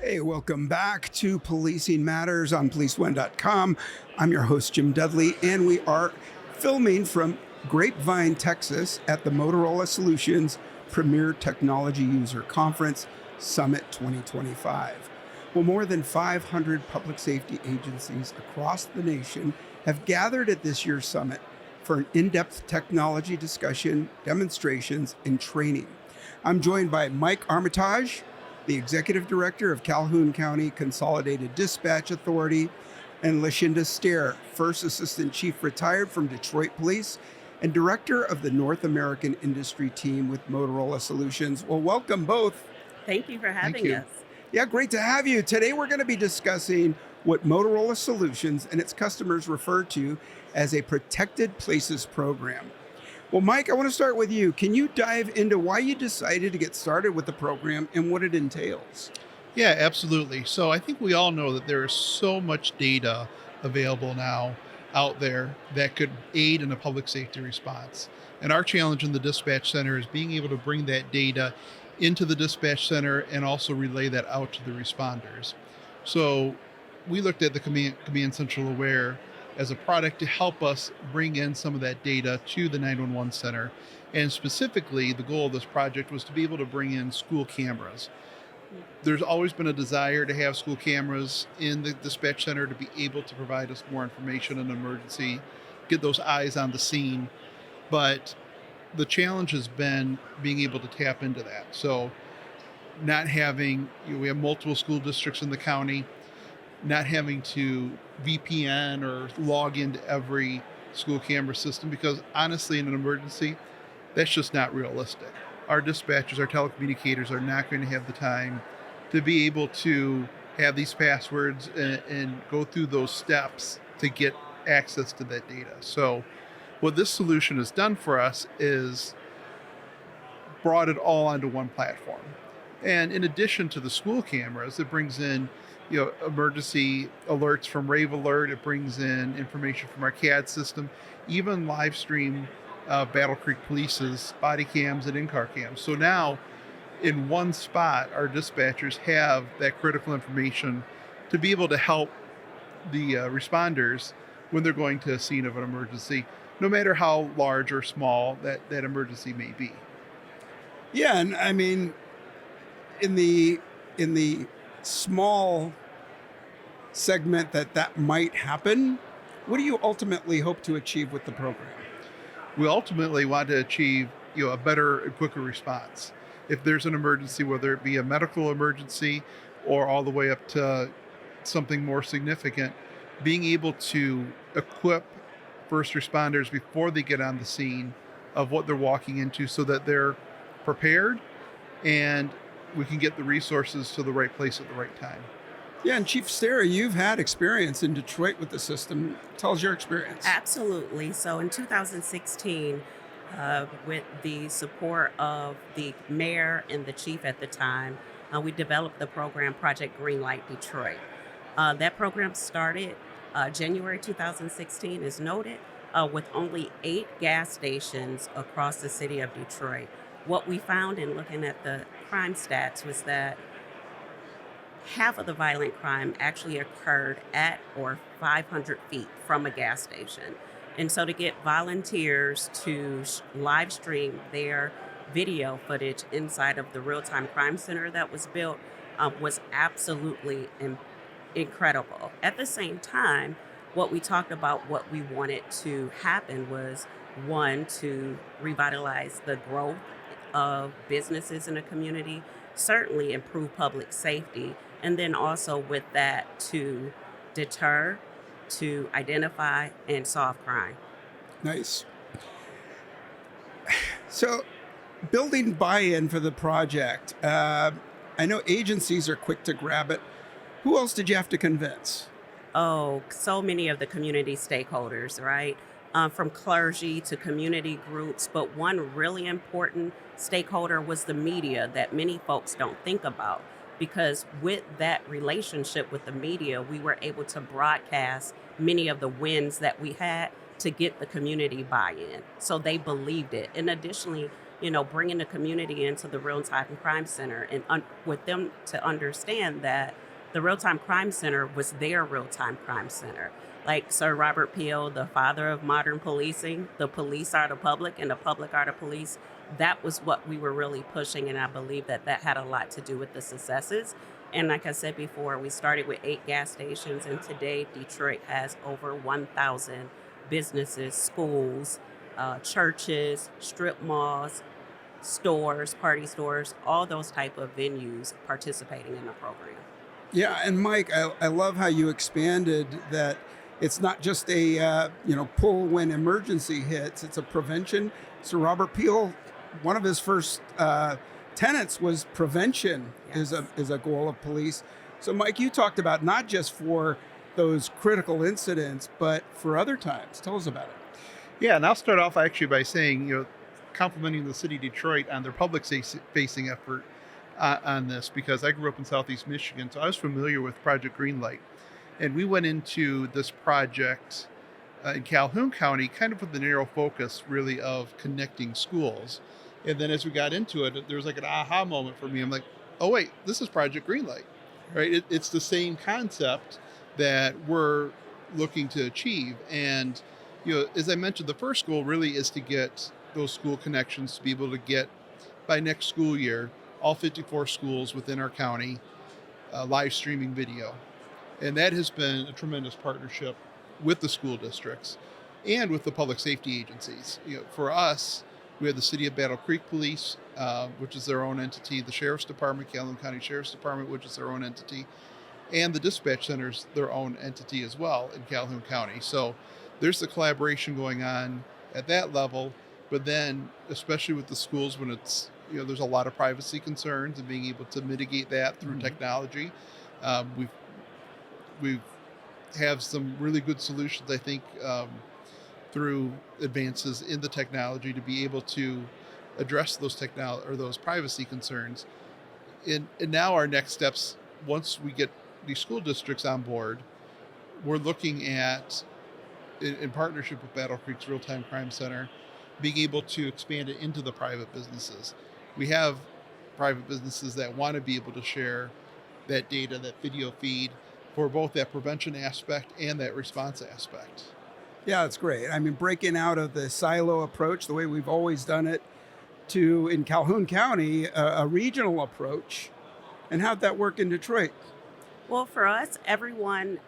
Hey, welcome back to Policing Matters on policeone.com. I'm your host, Jim Dudley, and we are filming from Grapevine, Texas at the Motorola Solutions Premier Technology User Conference Summit 2025. Well, more than 500 public safety agencies across the nation have gathered at this year's summit for an in-depth technology discussion, demonstrations, and training. I'm joined by Mike Armitage, the Executive Director of Calhoun County Consolidated Dispatch Authority, and Lashinda Stair, First Assistant Chief retired from Detroit Police and Director of the North American Industry Team with Motorola Solutions. Well, welcome both. Thank you for Thank having you. us. Yeah, great to have you. Today we're going to be discussing what Motorola Solutions and its customers refer to as a Protected Places program. Well, Mike, I want to start with you. Can you dive into why you decided to get started with the program and what it entails? Yeah, absolutely. So I think we all know that there is so much data available now out there that could aid in a public safety response. And our challenge in the dispatch center is being able to bring that data into the dispatch center and also relay that out to the responders. So we looked at the Command Central Aware as a product to help us bring in some of that data to the 911 center. And specifically, the goal of this project was to be able to bring in school cameras. There's always been a desire to have school cameras in the dispatch center to be able to provide us more information in an emergency, get those eyes on the scene. But the challenge has been being able to tap into that. So not having, we have multiple school districts in the county, not having to VPN or log into every school camera system, because honestly, in an emergency, that's just not realistic. Our dispatchers, our telecommunicators are not going to have the time to be able to have these passwords and go through those steps to get access to that data. So what this solution has done for us is brought it all onto one platform. And in addition to the school cameras, it brings in emergency alerts from Rave Alert. It brings in information from our CAD system, even live stream Battle Creek Police's body cams and in-car cams. So now, in one spot, our dispatchers have that critical information to be able to help the responders when they're going to a scene of an emergency, no matter how large or small that emergency may be. Yeah, and I mean, in the small segment that might happen, what do you ultimately hope to achieve with the program? We ultimately want to achieve a better and quicker response. If there's an emergency, whether it be a medical emergency or all the way up to something more significant, being able to equip first responders before they get on the scene of what they're walking into so that they're prepared and we can get the resources to the right place at the right time. Yeah, and Chief Stair, you've had experience in Detroit with the system. Tell us your experience. Absolutely. So in 2016, with the support of the mayor and the chief at the time, we developed the program Project Greenlight Detroit. That program started January 2016, as noted, with only 8 gas stations across the city of Detroit. What we found in looking at the crime stats was that half of the violent crime actually occurred at or 500 feet from a gas station. And so to get volunteers to live stream their video footage inside of the real-time crime center that was built was absolutely incredible. At the same time, what we talked about, what we wanted to happen was, one, to revitalize the growth of businesses in a community, certainly improve public safety, and then also with that to deter, to identify, and solve crime. Nice. So, building buy-in for the project. I know agencies are quick to grab it. Who else did you have to convince? Oh, so many of the community stakeholders, right? From clergy to community groups. But one really important stakeholder was the media that many folks don't think about. Because with that relationship with the media, we were able to broadcast many of the wins that we had to get the community buy-in. So they believed it. And additionally, bringing the community into the Real-Time Crime Center and with them to understand that the Real-Time Crime Center was their Real-Time Crime Center. Like Sir Robert Peel, the father of modern policing, the police are the public and the public are the police. That was what we were really pushing, and I believe that had a lot to do with the successes. And like I said before, we started with 8 gas stations, and today Detroit has over 1,000 businesses, schools, churches, strip malls, stores, party stores, all those type of venues participating in the program. Yeah, and Mike, I love how you expanded that. It's not just a pull when emergency hits. It's a prevention. So Robert Peel, one of his first tenets was prevention. Yes. is a goal of police. So Mike, you talked about not just for those critical incidents, but for other times. Tell us about it. Yeah, and I'll start off actually by saying, complimenting the city of Detroit on their public facing effort on this, because I grew up in Southeast Michigan, so I was familiar with Project Greenlight. And we went into this project in Calhoun County kind of with the narrow focus really of connecting schools. And then as we got into it, there was like an aha moment for me. I'm like, oh wait, this is Project Greenlight, right? It's the same concept that we're looking to achieve. And, as I mentioned, the first goal really is to get those school connections to be able to get, by next school year, all 54 schools within our county live streaming video. And that has been a tremendous partnership with the school districts and with the public safety agencies. For us, we have the City of Battle Creek Police, which is their own entity, the Sheriff's Department, Calhoun County Sheriff's Department, which is their own entity, and the dispatch center's their own entity as well in Calhoun County. So there's the collaboration going on at that level, but then especially with the schools when it's, there's a lot of privacy concerns and being able to mitigate that through technology. We have some really good solutions, I think, through advances in the technology to be able to address those privacy concerns. And now our next steps, once we get these school districts on board, we're looking at, in partnership with Battle Creek's Real-Time Crime Center, being able to expand it into the private businesses. We have private businesses that want to be able to share that data, that video feed, for both that prevention aspect and that response aspect. Yeah, that's great. I mean, breaking out of the silo approach, the way we've always done it, to, in Calhoun County, a regional approach. And how'd that work in Detroit? Well, for us, everyone,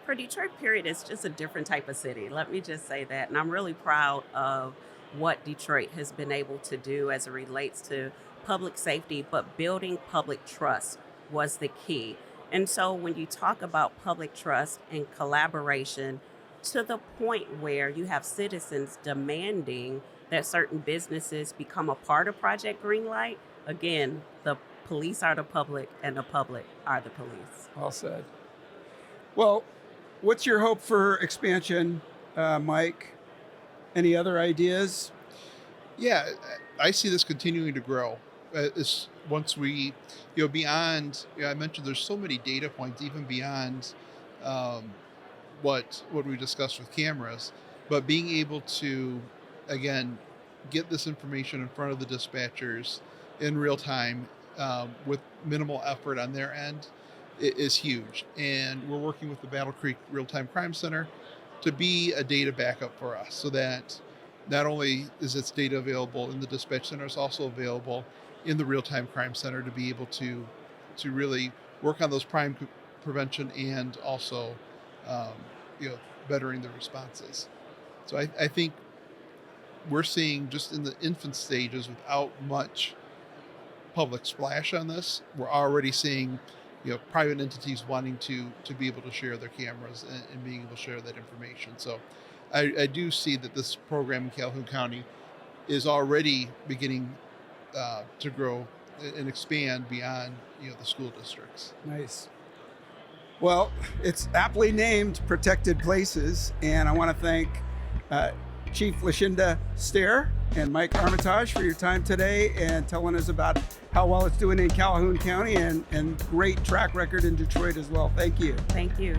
for Detroit, period, it's just a different type of city. Let me just say that. And I'm really proud of what Detroit has been able to do as it relates to public safety, but building public trust was the key. And so when you talk about public trust and collaboration, to the point where you have citizens demanding that certain businesses become a part of Project Greenlight, again, the police are the public and the public are the police. Well said. Well, what's your hope for expansion, Mike? Any other ideas? Yeah, I see this continuing to grow. Once we, beyond, I mentioned there's so many data points, even beyond what we discussed with cameras, but being able to, again, get this information in front of the dispatchers in real time with minimal effort on their end is huge. And we're working with the Battle Creek Real-Time Crime Center to be a data backup for us, so that not only is its data available in the dispatch center, it's also available in the Real-Time Crime Center to be able to really work on those crime prevention and also bettering the responses. So I think we're seeing, just in the infant stages without much public splash on this, we're already seeing private entities wanting to be able to share their cameras and being able to share that information. So I do see that this program in Calhoun County is already beginning to grow and expand beyond the school districts. Nice. Well, it's aptly named Protected Places, and I want to thank Chief Lashinda Stair and Mike Armitage for your time today and telling us about how well it's doing in Calhoun County and great track record in Detroit as well. Thank you. Thank you.